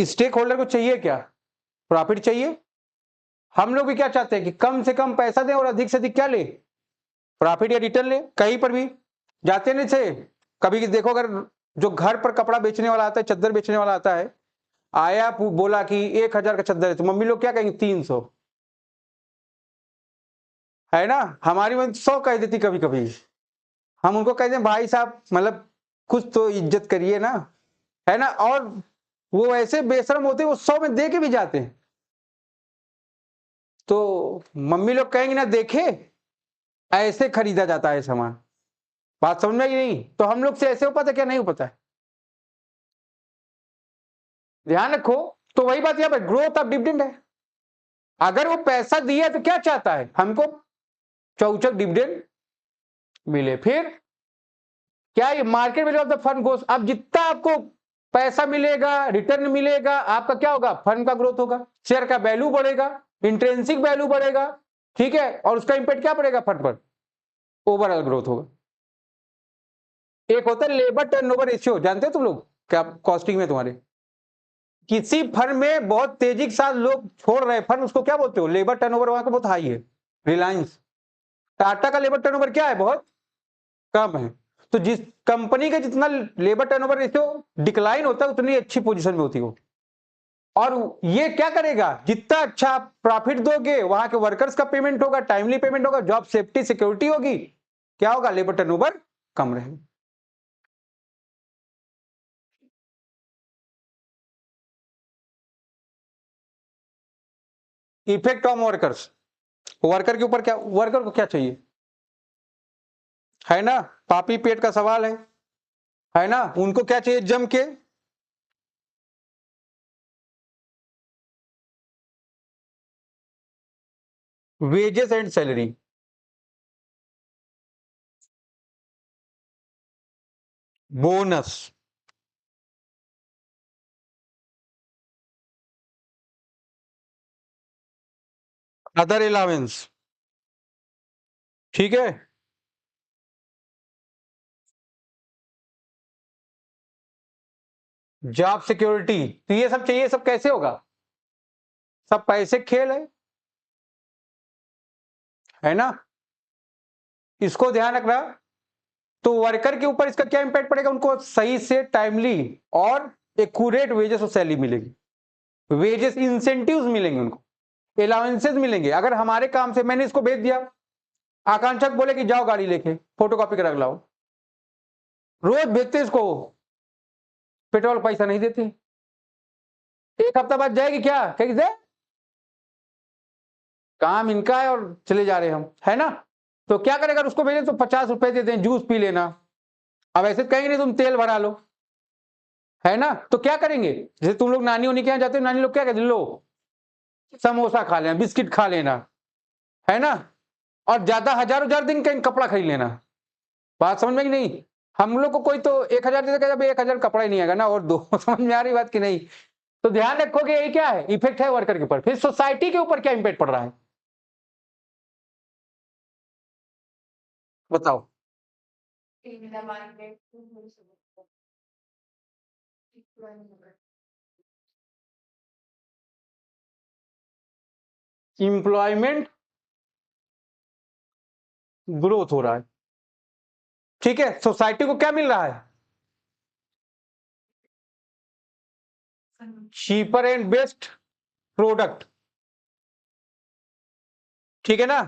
Stake holder को चाहिए क्या? प्रॉफिट चाहिए। हम लोग भी क्या चाहते हैं कि कम से कम पैसा दें और अधिक से अधिक क्या ले? प्रॉफिट या रिटर्न ले। कहीं पर भी जाते नहीं थे, कभी देखो अगर जो घर पर कपड़ा बेचने वाला आता है, चद्दर बेचने वाला आता है, आया बोला कि 1000 का चद्दर है, तो मम्मी लोग क्या कहेंगे? 300, है ना? हमारी मम्मी 100 कह देती कभी कभी। हम उनको कहते हैं भाई साहब मतलब कुछ तो इज्जत करिए ना, है ना? और वो ऐसे बेशरम होते हैं, वो 100 में दे के भी जाते हैं। तो मम्मी लोग कहेंगे ना, देखे ऐसे खरीदा जाता है सामान। बात समझ में आई नहीं? तो हम लोग से ऐसे हो पाता है क्या? नहीं हो पाता है। ध्यान रखो। तो वही बात यहाँ पर ग्रोथ ऑफ डिविडेंड है। अगर वो पैसा दिया तो क्या चाहता है? हमको चौचक डिविडेंड मिले। फिर क्या ये market value of the fund goes, अब जितना आपको पैसा मिलेगा, रिटर्न मिलेगा, आपका क्या होगा? फंड का ग्रोथ होगा, शेयर का वैल्यू बढ़ेगा, इंट्रिंसिक वैल्यू बढ़ेगा, ठीक है? और उसका इंपैक्ट क्या पड़ेगा फंड पर? ओवरऑल ग्रोथ होगा। एक होता है लेबर टर्नओवर रेशियो, जानते हो तुम लोग क्या कॉस्टिंग में तुम्हारे? किसी फर्म में बहुत तेजी के साथ लोग छोड़ रहे फर्म, उसको क्या बोलते हो? लेबर टर्नओवर वहां का बहुत हाई है। रिलायंस, टाटा का लेबर टर्नओवर क्या है? बहुत कम है। तो जिस कंपनी का जितना लेबर टर्नओवर रेशियो डिक्लाइन होता है, उतनी अच्छी पोजीशन में होती है वो। और ये क्या करेगा? जितना अच्छा प्रॉफिट दोगे, वहां के वर्कर्स का पेमेंट होगा, टाइमली पेमेंट होगा, जॉब सेफ्टी सिक्योरिटी होगी, क्या होगा? लेबर टर्नओवर कम रहेगा। इफेक्ट ऑन वर्कर्स, वर्कर के ऊपर क्या? वर्कर को क्या चाहिए? है ना? पापी पेट का सवाल है ना? उनको क्या चाहिए? जम के wages and salary. Bonus, other allowance, ठीक है? जॉब सिक्योरिटी, तो ये सब चाहिए। सब कैसे होगा? सब पैसे खेल है ना? इसको ध्यान रखना। तो वर्कर के ऊपर इसका क्या इंपैक्ट पड़ेगा? उनको सही से टाइमली और एक्यूरेट वेजेस और सैलरी मिलेगी, वेजेस इंसेंटिव्स मिलेंगे उनको, अलाउंसेस मिलेंगे। अगर हमारे काम से मैंने इसको भेज दिया, आकांक्षक बोले कि जाओ गाड़ी लेके फोटोकॉपी करा लाओ, रोज भेजते इसको, पेट्रोल पैसा नहीं देते, एक हफ्ता बाद जाएगी क्या? कहेगी दे, काम इनका है और चले जा रहे हम, है ना? तो क्या करेगा? उसको भेजे तो 50 रुपए देते हैं, जूस पी लेना। अब ऐसे कहेंगे नहीं तुम तेल भरा लो, है ना? तो क्या करेंगे? जैसे तुम लोग नानी उन्हीं के यहाँ जाते हो, नानी लोग क्या कहते? लो समोसा खा लेना, बिस्किट खा लेना, है ना? और ज्यादा 1000 दिन कहीं कपड़ा खरीद लेना। बात समझ में कि नहीं? हम लोग को कोई तो 1000 दे देगा, 1000 कपड़ा ही नहीं आएगा ना, और दो समझ में आ रही बात कि नहीं? तो ध्यान रखोगे यही क्या है? इफेक्ट है वर्कर के ऊपर। फिर सोसाइटी के ऊपर क्या इंपैक्ट पड़ रहा है? बताओ। इंप्लॉयमेंट ग्रोथ हो रहा है, ठीक है? सोसाइटी को क्या मिल रहा है? चीपर एंड बेस्ट प्रोडक्ट, ठीक है ना?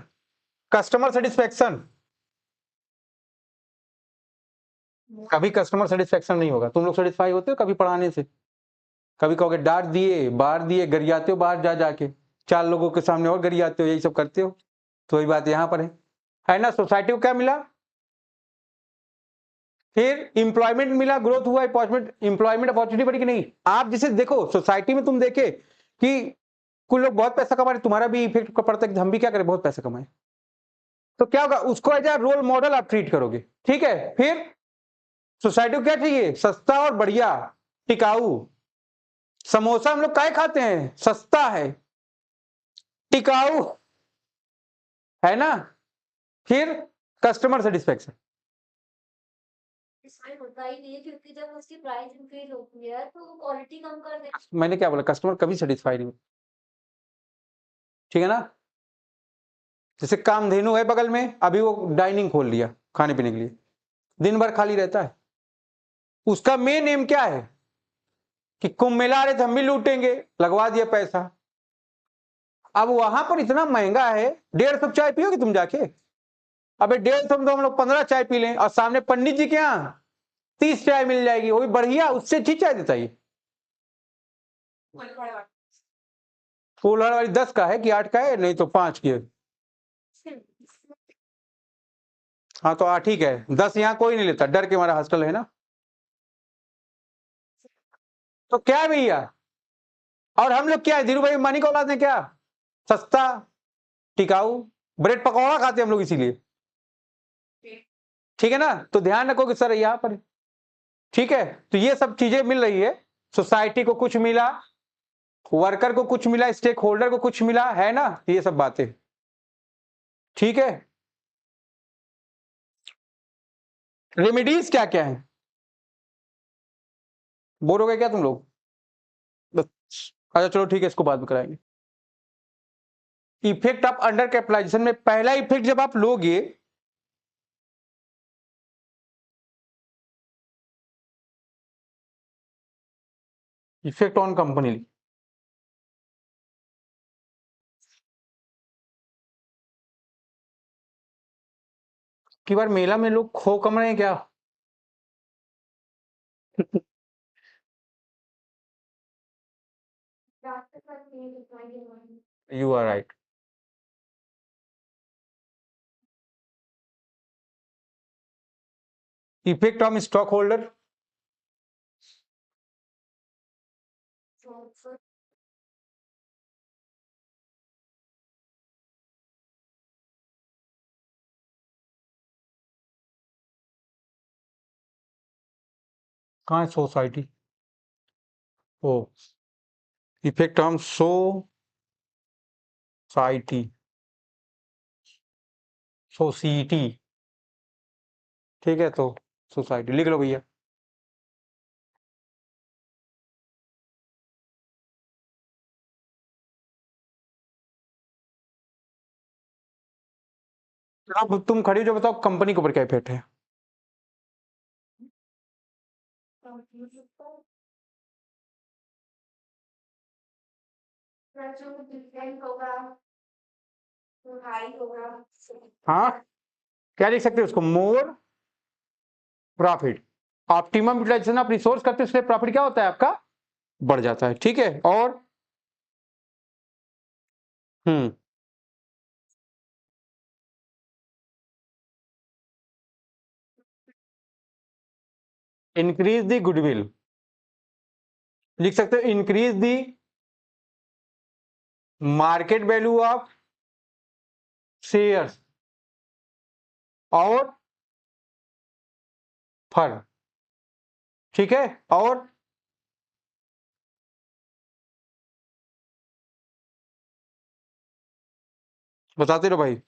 कस्टमर सेटिस्फेक्शन, कभी कस्टमर सेटिस्फेक्शन नहीं होगा। तुम लोग सेटिस्फाई होते हो कभी पढ़ाने से? कभी कहोगे डांट दिए, बाहर दिए, गरियाते हो बाहर जा जाके, 4 लोगों के सामने और गरियाते हो, यही सब करते हो। तो वही बात यहां पर है ना? सोसाइटी को क्या मिला? फिर इंप्लॉयमेंट मिला, ग्रोथ हुआ, इंप्लॉयमेंट अपॉर्चुनिटी बढ़ी कि नहीं? आप जिसे देखो सोसाइटी में, तुम देखे कि कुछ लोग बहुत पैसा कमा रहे, तुम्हारा भी इफेक्ट पड़ता है कि हम भी क्या करें, बहुत पैसा कमाए। तो क्या होगा? उसको एज ए रोल मॉडल आप ट्रीट करोगे, ठीक है? फिर सोसाइटी को क्या चाहिए? सस्ता और बढ़िया, टिकाऊ। समोसा हम लोग काहे खाते हैं? सस्ता है, टिकाऊ, है ना? फिर कस्टमर सेटिस्फेक्शन, इसमें होता ही नहीं है क्योंकि जब उसकी प्राइस इंक्रीज होती है तो वो क्वालिटी कम कर दे। मैंने क्या बोला, कस्टमर कभी सेटिस्फाई नहीं होता, ठीक है ना। जैसे कामधेनु है बगल में, अभी वो डाइनिंग खोल लिया खाने पीने के लिए, दिन भर खाली रहता है। उसका मेन एम क्या है कि कुंभ मेला आ रहे थे हम भी लूटेंगे, लगवा दिया पैसा। अब वहां पर इतना महंगा है, 150 चाय पियोगे तुम जाके? अबे 150 में तो हम लोग 15 चाय पी लें, और सामने पंडित जी के यहाँ 30 चाय मिल जाएगी, वो भी बढ़िया, उससे अच्छी चाय देता है। फूलहड़ वाली 10 का है कि 8 का है, नहीं तो 5 की है। हाँ तो 8 ही का है, 10 यहाँ कोई नहीं लेता, डर के हमारा हॉस्टल है ना। तो क्या है भैया, और हम लोग क्या है, धीरू भाई अंबानी को औलाद है क्या? सस्ता टिकाऊ ब्रेड पकौड़ा खाते हम लोग इसीलिए, ठीक है ना। तो ध्यान रखो कि सर यहाँ पर, ठीक है। तो ये सब चीजें मिल रही है, सोसाइटी को कुछ मिला, वर्कर को कुछ मिला, स्टेक होल्डर को कुछ मिला, है ना, ये सब बातें, ठीक है। रेमेडीज क्या क्या है, बोलोगे क्या तुम लोग? अच्छा चलो ठीक है, इसको बाद में कराएंगे। इफेक्ट ऑफ अंडर कैपिटलाइजेशन में पहला इफेक्ट जब आप लोगे, इफेक्ट ऑन कंपनी, की बार मेला में लोग खो कम रहे हैं क्या? You are right. Effect on stock holder, कहाँ है सोसाइटी, ओ इफेक्ट ऑन सोसाइटी, सोसाइटी, ठीक है। तो सोसाइटी लिख लो भैया। अब तुम खड़ी हो जो बताओ कंपनी के ऊपर क्या इफेक्ट है? हाँ क्या लिख सकते हो उसको, more profit, optimum utilization of resource करते हैं, इसलिए प्रॉफिट क्या होता है आपका, बढ़ जाता है, ठीक है। और इंक्रीज दी गुडविल, लिख सकते हो increase the market value of shares और फर्म, ठीक है। और बताते रहो भाई।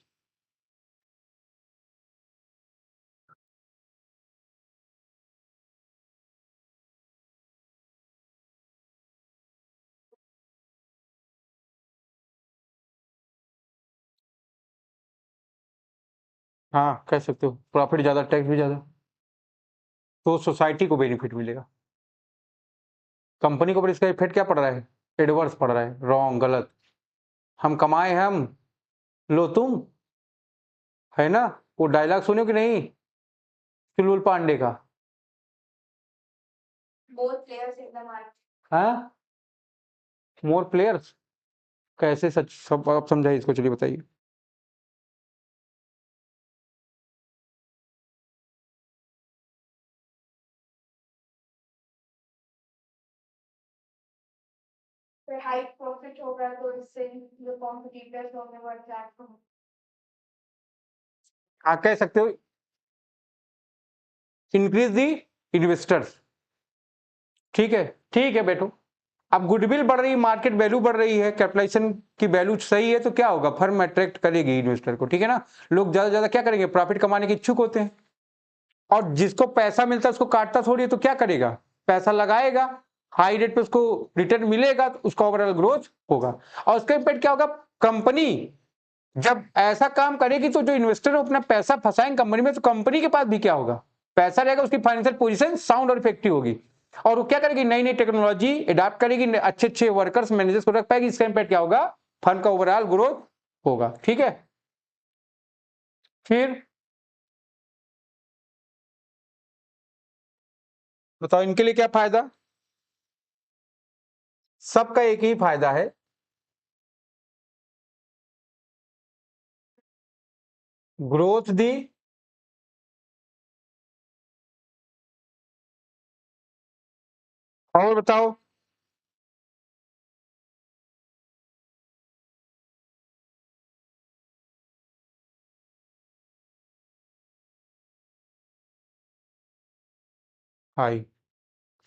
हाँ कह सकते हो, प्रॉफिट ज्यादा टैक्स भी ज्यादा, तो सोसाइटी को बेनिफिट मिलेगा। कंपनी को ऊपर इसका इफेक्ट क्या पड़ रहा है, एडवर्स पड़ रहा है, रॉन्ग, गलत। हम कमाए हम, लो तुम, है ना। वो डायलॉग सुनो कि नहीं, चुलबुल पांडे का, हाँ मोर प्लेयर्स, कैसे सच सब आप समझाइए इसको, चलिए बताइए। हाई प्रॉफिट होगा तो इससे जो कॉम्पिटिटर्स होंगे वो अट्रैक्ट होंगे। हाँ कह सकते हो, इंक्रीज दी इन्वेस्टर्स, ठीक है, ठीक है बेटो। अब गुडविल बढ़ रही है, मार्केट वैल्यू बढ़ रही है, कैपिटलाइजेशन की वैल्यू सही है, तो क्या होगा, फर्म अट्रैक्ट करेगी इन्वेस्टर को, ठीक है ना। लोग ज्यादा से ज्यादा क्या करेंगे, प्रॉफिट कमाने के इच्छुक होते हैं, और जिसको पैसा मिलता है उसको काटता थोड़ी है, तो क्या करेगा, पैसा लगाएगा, हाई रेट पे उसको रिटर्न मिलेगा, तो उसका ओवरऑल ग्रोथ होगा। और उसका इम्पैक्ट क्या होगा, कंपनी जब ऐसा काम करेगी तो जो इन्वेस्टर अपना पैसा फंसाएंगे कंपनी में, तो कंपनी के पास भी क्या होगा, पैसा रहेगा, उसकी फाइनेंशियल पोजीशन साउंड और इफेक्टिव होगी, और वो क्या करेगी, नई नई टेक्नोलॉजी अडॉप्ट करेगी, अच्छे अच्छे वर्कर्स मैनेजर्स को रख पाएगी। इसका इम्पैक्ट क्या होगा, फंड का ओवरऑल ग्रोथ होगा। ठीक है, फिर बताओ इनके लिए क्या फायदा, सबका एक ही फायदा है, ग्रोथ दी, और बताओ हाई।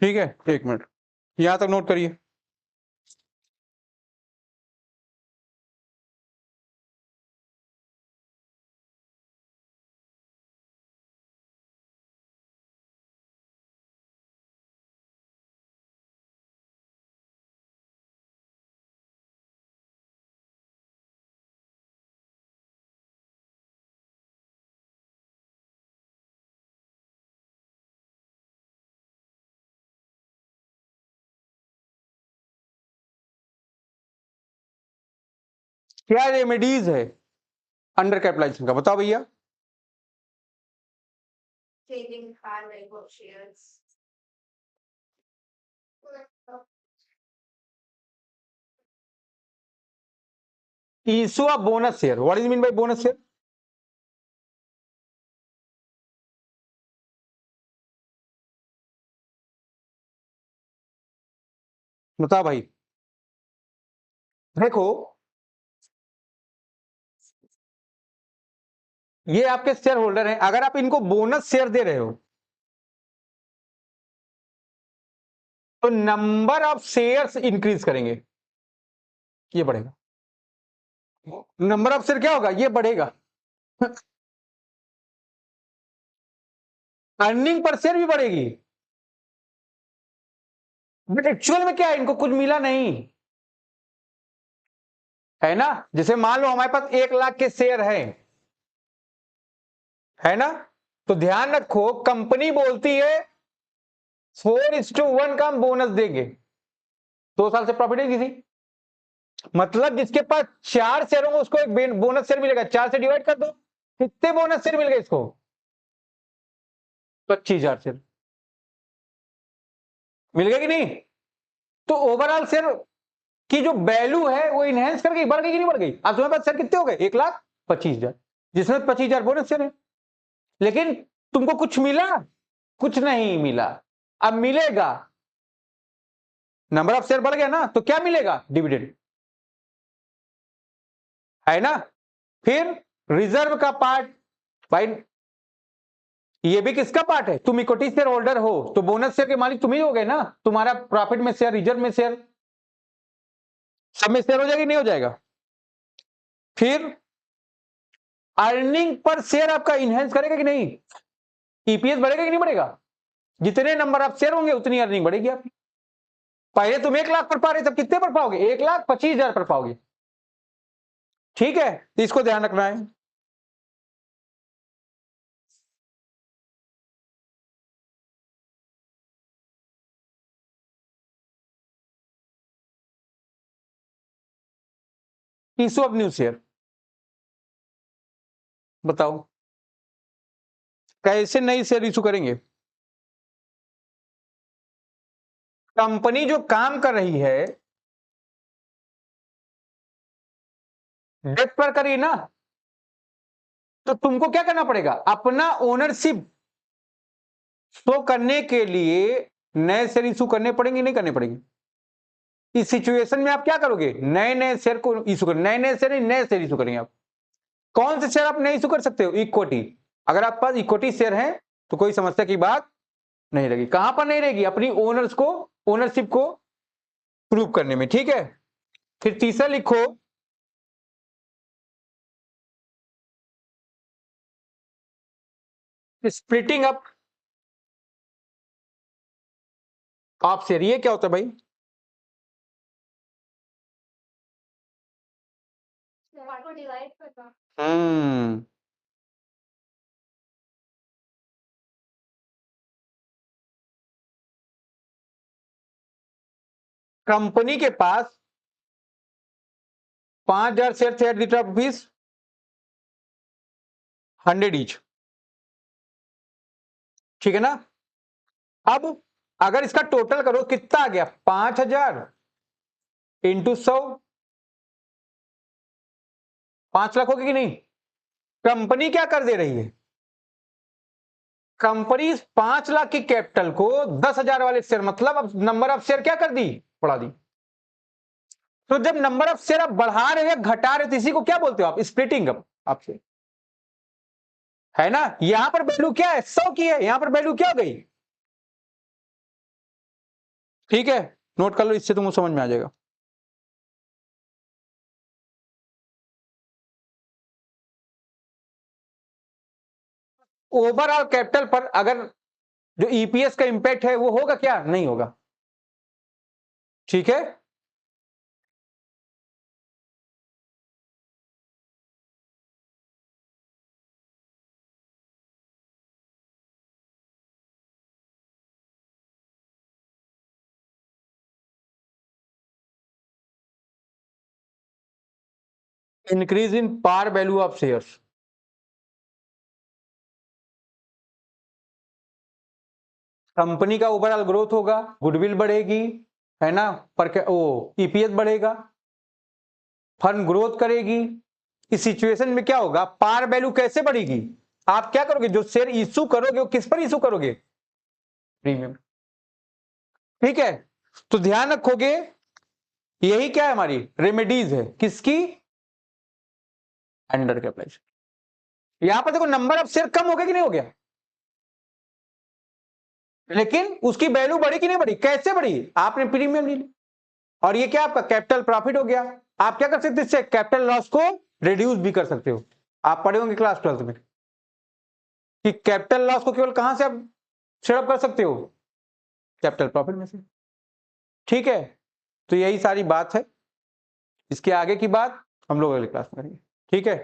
ठीक है, एक मिनट यहां तक नोट करिए। क्या रेमेडीज है अंडर कैपिटलाइजेशन का, बताओ भैया। Trading high level shares. Issue of bonus share, what is mean by bonus share, बताओ भाई। देखो ये आपके शेयर होल्डर हैं, अगर आप इनको बोनस शेयर दे रहे हो तो नंबर ऑफ शेयर्स इंक्रीज करेंगे, ये बढ़ेगा, नंबर ऑफ शेयर क्या होगा, ये बढ़ेगा, अर्निंग पर शेयर भी बढ़ेगी, बट एक्चुअल में क्या है, इनको कुछ मिला नहीं है ना। जैसे मान लो हमारे पास 1 लाख के शेयर है ना, तो ध्यान रखो कंपनी बोलती है 4:1 का हम बोनस देंगे, 2 साल से प्रॉफिट है किसी, मतलब जिसके पास 4 शेयर होंगे उसको एक बोनस शेयर मिलेगा, 4 से डिवाइड कर दो, कितने बोनस शेयर मिल गए इसको, 25,000 शेयर मिल गए कि नहीं। तो ओवरऑल शेयर की जो वैल्यू है वो इनहेंस कर गई, बढ़ गई कि नहीं बढ़ गई। अब तुम्हारे पास शेयर कितने हो गए, 1,25,000, जिसमें 25,000 बोनस शेयर है, लेकिन तुमको कुछ मिला, कुछ नहीं मिला। अब मिलेगा, नंबर ऑफ शेयर बढ़ गया ना, तो क्या मिलेगा, डिविडेंड, है ना। फिर रिजर्व का पार्ट, भाई ये भी किसका पार्ट है, तुम इक्विटी शेयर होल्डर हो तो बोनस शेयर के मालिक तुम ही हो गए ना, तुम्हारा प्रॉफिट में शेयर, रिजर्व में शेयर, सब में शेयर हो जाएगा नहीं हो जाएगा। फिर अर्निंग पर शेयर आपका इनहेंस करेगा कि नहीं, ईपीएस बढ़ेगा कि नहीं बढ़ेगा, जितने नंबर ऑफ शेयर होंगे उतनी अर्निंग बढ़ेगी आपकी। पहले तुम 1 लाख पर पा रहे, तब कितने पर पाओगे, 1,25,000 पर पाओगे। ठीक है, तो इसको ध्यान रखना है। इशू ऑफ न्यू शेयर, बताओ कैसे नई शेयर इशू करेंगे। कंपनी जो काम कर रही है डेट पर करी ना, तो तुमको क्या करना पड़ेगा, अपना ओनरशिप शो करने के लिए नए शेयर इशू करने पड़ेंगे, नहीं करने पड़ेंगे। इस सिचुएशन में आप क्या करोगे, नए नए शेयर को इशू करें, नए नए शेयर नहीं, नए शेयर इशू करेंगे आप। कौन से शेयर आप नए इशू कर सकते हो, इक्विटी, अगर आप पास इक्विटी शेयर है तो कोई समस्या की बात नहीं रहेगी। कहां पर नहीं रहेगी, अपनी ओनर्स को, ओनरशिप को प्रूव करने में। ठीक है, फिर तीसरा लिखो, स्प्लिटिंग अप ऑफ शेयर, ये क्या होता है भाई? को डिवाइड करना। कंपनी के पास 5,000 शेयर थे at the rate of rupees 100 each, ठीक है ना? अब अगर इसका टोटल करो कितना आ गया? 5,000 इंटू 100, 5 लाख होगी कि नहीं? कंपनी क्या कर दे रही है? कंपनी 5 लाख की कैपिटल को 10,000 वाले शेयर, मतलब अब नंबर ऑफ शेयर क्या कर दी? बढ़ा दी। तो जब नंबर ऑफ शेयर आप बढ़ा रहे हो या घटा रहे हो तो इसी को क्या बोलते हो आप? स्प्लिटिंग अप आपसे, है ना? यहां पर वैल्यू क्या है? 100 की है, यहां पर वैल्यू क्या हो गई? ठीक है, नोट कर लो, इससे तुमको समझ में आ जाएगा। ओवरऑल कैपिटल पर अगर जो ईपीएस का इंपैक्ट है वो होगा क्या? नहीं होगा, ठीक है? Increase in par value of shares, company का ओवरऑल ग्रोथ होगा, गुडविल बढ़ेगी, है ना? पर ओ ईपीएस बढ़ेगा, फर्म ग्रोथ करेगी। इस सिचुएशन में क्या होगा? पार वैल्यू कैसे बढ़ेगी? आप क्या करोगे? जो शेयर इश्यू करोगे वो किस पर इश्यू करोगे? प्रीमियम, ठीक है? तो ध्यान रखोगे, यही क्या है? हमारी रेमेडीज है, किसकी? Under capitalization. यहां पर देखो नंबर ऑफ शेयर कम हो गया कि नहीं हो गया, लेकिन उसकी वैल्यू बढ़ी कि नहीं बढ़ी? कैसे बढ़ी? आपने प्रीमियम ले ली, और ये क्या आपका कैपिटल प्रॉफिट हो गया। आप क्या कर सकते हो? इससे कैपिटल लॉस को रिड्यूस भी कर सकते हो। आप पढ़े होंगे क्लास 12 में कि कैपिटल लॉस को केवल कहां से आप शेयर कर सकते हो? कैपिटल प्रॉफिट में से, ठीक है? तो यही सारी बात है, इसके आगे की बात हम लोग अगली क्लास में करेंगे, ठीक है?